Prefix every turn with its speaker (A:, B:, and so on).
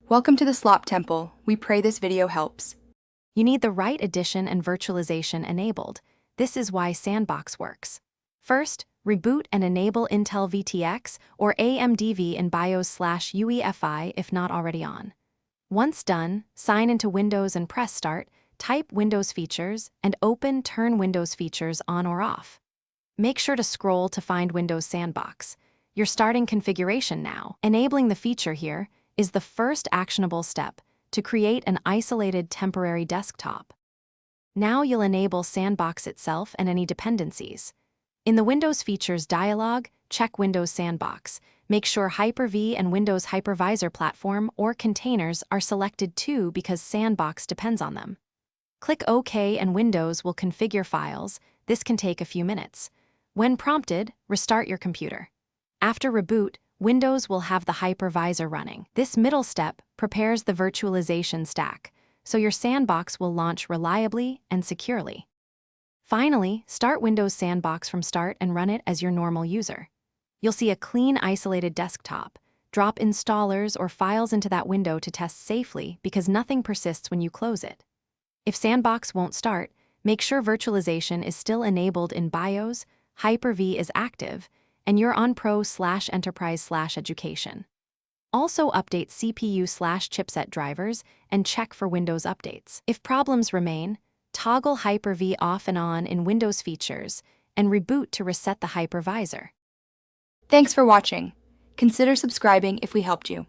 A: Welcome to the Slop Temple. We pray this video helps.
B: You need the right edition and virtualization enabled. This is why Sandbox works. First, reboot and enable Intel VTX or AMDV in BIOS/UEFI if not already on. Once done, sign into Windows and press Start, type Windows Features, and turn Windows Features on or off. Make sure to scroll to find Windows Sandbox. You're starting configuration now. Enabling the feature here is the first actionable step to create an isolated temporary desktop. Now you'll enable Sandbox itself and any dependencies. In the Windows Features dialog, check Windows Sandbox. Make sure Hyper-V and Windows Hypervisor Platform or Containers are selected too because Sandbox depends on them. Click OK and Windows will configure files. This can take a few minutes. When prompted, restart your computer. After reboot, Windows will have the hypervisor running. This middle step prepares the virtualization stack, so your Sandbox will launch reliably and securely. Finally, start Windows Sandbox from start and run it as your normal user. You'll see a clean, isolated desktop. Drop installers or files into that window to test safely because nothing persists when you close it. If Sandbox won't start, make sure virtualization is still enabled in BIOS, Hyper-V is active, and you're on Pro/Enterprise/Education. Also update CPU/chipset drivers and check for Windows updates. If problems remain, toggle Hyper-V off and on in Windows Features and reboot to reset the hypervisor.
A: Thanks for watching. Consider subscribing if we helped you.